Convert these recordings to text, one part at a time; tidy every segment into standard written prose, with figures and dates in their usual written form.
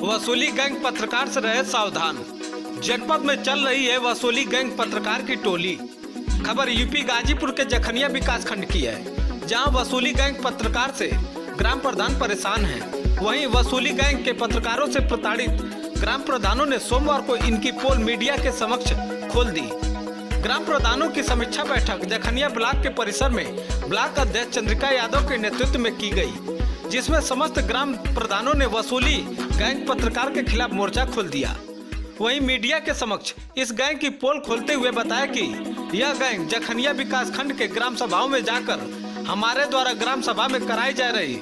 वसूली गैंग पत्रकार से रहे सावधान। जनपद में चल रही है वसूली गैंग पत्रकार की टोली। खबर यूपी गाजीपुर के जखनिया विकास खंड की है, जहां वसूली गैंग पत्रकार से ग्राम प्रधान परेशान हैं। वहीं वसूली गैंग के पत्रकारों से प्रताड़ित ग्राम प्रधानों ने सोमवार को इनकी पोल मीडिया के समक्ष खोल दी। ग्राम प्रधानों की समीक्षा बैठक जखनिया ब्लॉक के परिसर में ब्लॉक अध्यक्ष चंद्रिका यादव के नेतृत्व में की गई, जिसमें समस्त ग्राम प्रधानों ने वसूली गैंग पत्रकार के खिलाफ मोर्चा खोल दिया। वहीं मीडिया के समक्ष इस गैंग की पोल खोलते हुए बताया कि यह गैंग जखनिया विकास खंड के ग्राम सभाओं में जाकर हमारे द्वारा ग्राम सभा में कराई जा रही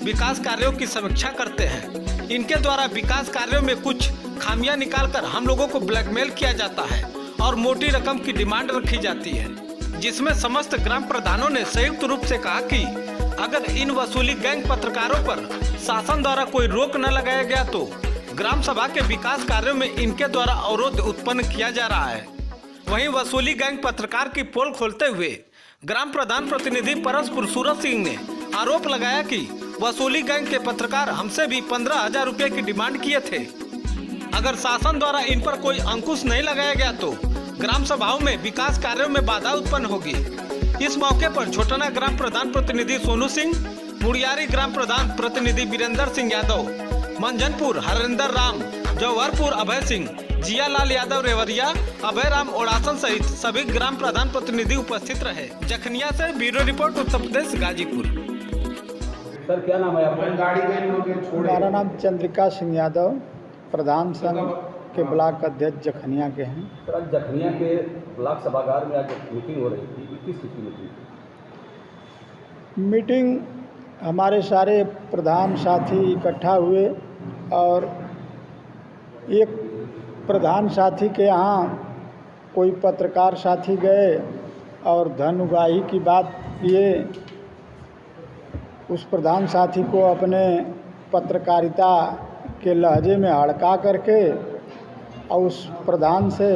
विकास कार्यों की समीक्षा करते हैं। इनके द्वारा विकास कार्यों में कुछ खामियां निकालकर हम लोगों को ब्लैकमेल किया जाता है और मोटी रकम की डिमांड रखी जाती है, जिसमें समस्त ग्राम प्रधानों ने संयुक्त रूप से कहा कि अगर इन वसूली गैंग पत्रकारों पर शासन द्वारा कोई रोक न लगाया गया तो ग्राम सभा के विकास कार्यों में इनके द्वारा अवरोध उत्पन्न किया जा रहा है। वहीं वसूली गैंग पत्रकार की पोल खोलते हुए ग्राम प्रधान प्रतिनिधि परसपुर सूरज सिंह ने आरोप लगाया कि वसूली गैंग के पत्रकार हमसे भी 15,000 रुपए की डिमांड किए थे। अगर शासन द्वारा इन पर कोई अंकुश नहीं लगाया गया तो ग्राम सभाओं में विकास कार्यों में बाधा उत्पन्न होगी। इस मौके पर छोटना ग्राम प्रधान प्रतिनिधि सोनू सिंह, मुड़ियारी ग्राम प्रधान प्रतिनिधि वीरेंद्र सिंह यादव, मंजनपुर हरिंदर राम, जौहरपुर अभय सिंह, जियालाल यादव रेवरिया, अभय राम ओडासन सहित सभी ग्राम प्रधान प्रतिनिधि उपस्थित रहे। जखनिया से bureau report, Uttar Pradesh, Ghazipur. Sir क्या नाम है आपका? हमारा नाम चंद्रिका सिंह यादव, प्रधान संघ के ब्लॉक अध्यक्ष जखनिया के हैं। सर आज जखनिया के ब्लॉक सभागार में आज मीटिंग हो रही थी, किस चीज़ की मीटिंग? हमारे सारे प्रधान साथी इकट्ठा हुए और एक प्रधान साथी के यहाँ कोई पत्रकार साथी गए और धन उगाही की बात किए। उस प्रधान साथी को अपने पत्रकारिता के लहजे में हड़का करके और उस प्रधान से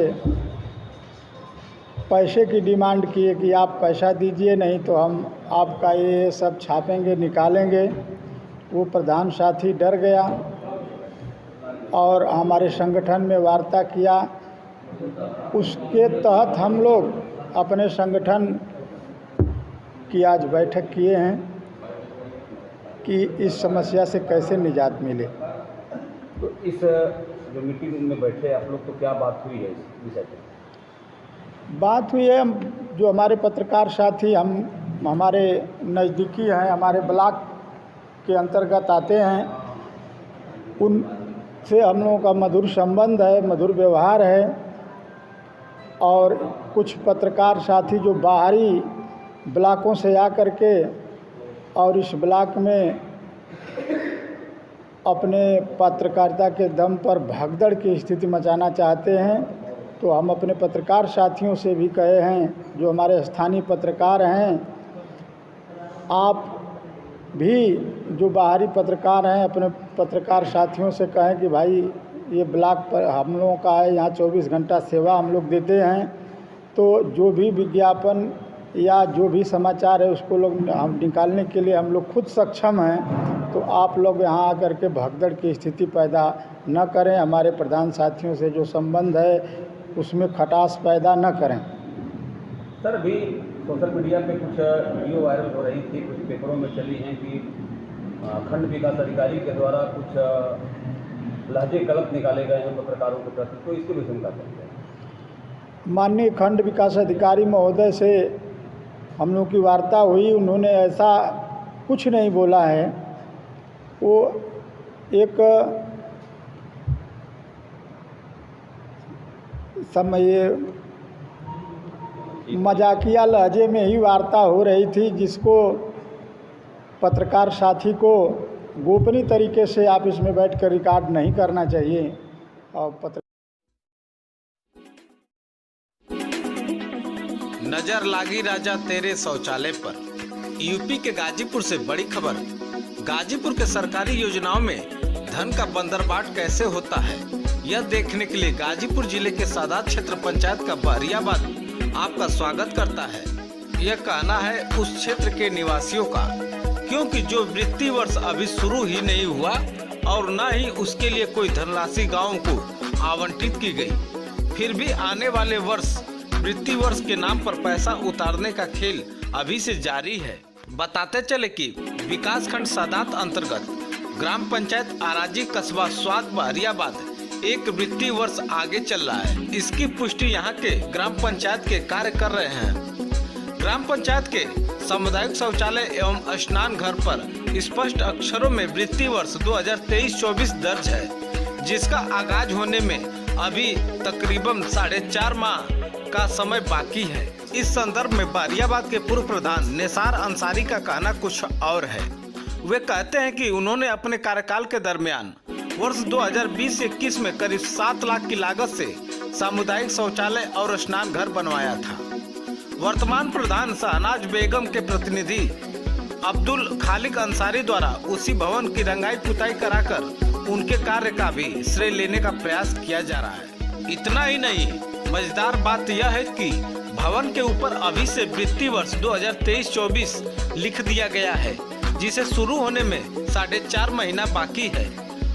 पैसे की डिमांड किए कि आप पैसा दीजिए, नहीं तो हम आपका ये सब छापेंगे, निकालेंगे। वो प्रधान साथी डर गया और हमारे संगठन में वार्ता किया। उसके तहत हम लोग अपने संगठन की आज बैठक किए हैं कि इस समस्या से कैसे निजात मिले। तो इस जो मीटिंग में बैठे आप लोग, तो क्या बात हुई है इस विषय पर? बात हुई है, जो हमारे पत्रकार साथी हमारे नज़दीकी हैं, हमारे ब्लॉक के अंतर्गत आते हैं, उनसे हम लोगों का मधुर संबंध है, मधुर व्यवहार है। और कुछ पत्रकार साथी जो बाहरी ब्लॉकों से आकर के और इस ब्लॉक में अपने पत्रकारिता के दम पर भगदड़ की स्थिति मचाना चाहते हैं, तो हम अपने पत्रकार साथियों से भी कहे हैं, जो हमारे स्थानीय पत्रकार हैं, आप भी जो बाहरी पत्रकार हैं अपने पत्रकार साथियों से कहें कि भाई ये ब्लॉक पर हम लोगों का है, यहाँ 24 घंटा सेवा हम लोग देते हैं, तो जो भी विज्ञापन या जो भी समाचार है उसको लोग हम निकालने के लिए हम लोग खुद सक्षम हैं। तो आप लोग यहाँ आकर के भगदड़ की स्थिति पैदा न करें, हमारे प्रधान साथियों से जो संबंध है उसमें खटास पैदा न करें। सर अभी सोशल मीडिया पे कुछ वीडियो वायरल हो रही थी, कुछ पेपरों में चली हैं कि खंड विकास अधिकारी के द्वारा कुछ लहजे गलत निकाले गए हैं पत्रकारों के प्रति, तो इसके विषय में क्या कहते हैं? माननीय खंड विकास अधिकारी महोदय से हम लोग की वार्ता हुई, उन्होंने ऐसा कुछ नहीं बोला है। वो एक समय मजाकिया लहजे में ही वार्ता हो रही थी, जिसको पत्रकार साथी को गोपनीय तरीके से आप इसमें बैठकर रिकॉर्ड नहीं करना चाहिए। और नजर लागी राजा तेरे शौचालय पर। यूपी के गाजीपुर से बड़ी खबर। गाजीपुर के सरकारी योजनाओं में धन का बंदरबाट कैसे होता है, यह देखने के लिए गाजीपुर जिले के सादात क्षेत्र पंचायत का बहरियाबाद आपका स्वागत करता है। यह कहना है उस क्षेत्र के निवासियों का, क्योंकि जो वित्तीय वर्ष अभी शुरू ही नहीं हुआ और न ही उसके लिए कोई धनराशि गाँव को आवंटित की गई। फिर भी आने वाले वर्ष वित्तीय वर्ष के नाम पर पैसा उतारने का खेल अभी से जारी है। बताते चले कि विकास खंड सादात अंतर्गत ग्राम पंचायत आराजी कस्बा स्वाद बहरियाबाद एक वित्तीय वर्ष आगे चल रहा है। इसकी पुष्टि यहाँ के ग्राम पंचायत के कार्य कर रहे हैं। ग्राम पंचायत के सामुदायिक शौचालय एवं स्नान घर पर स्पष्ट अक्षरों में वित्तीय वर्ष 2023-24 दर्ज है, जिसका आगाज होने में अभी तकरीबन 4.5 माह का समय बाकी है। इस संदर्भ में बहरियाबाद के पूर्व प्रधान निसार अंसारी का कहना कुछ और है। वे कहते हैं कि उन्होंने अपने कार्यकाल के दरमियान वर्ष 2020-21 में करीब 7 लाख की लागत से सामुदायिक शौचालय और स्नान घर बनवाया था। वर्तमान प्रधान शहनाज बेगम के प्रतिनिधि अब्दुल खालिक अंसारी द्वारा उसी भवन की रंगाई पुताई कराकर उनके कार्य का भी श्रेय लेने का प्रयास किया जा रहा है। इतना ही नहीं, मजेदार बात यह है कि भवन के ऊपर अभी से वित्तीय वर्ष 2023-24 लिख दिया गया है, जिसे शुरू होने में 4.5 महीना बाकी है।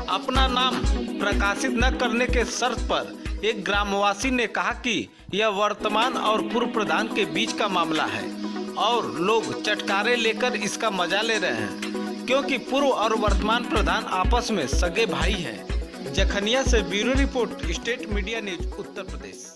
अपना नाम प्रकाशित न करने के शर्त पर एक ग्रामवासी ने कहा कि यह वर्तमान और पूर्व प्रधान के बीच का मामला है और लोग चटकारे लेकर इसका मजा ले रहे हैं, क्योंकि पूर्व और वर्तमान प्रधान आपस में सगे भाई हैं। जखनिया से bureau report, state media news, Uttar प्रदेश।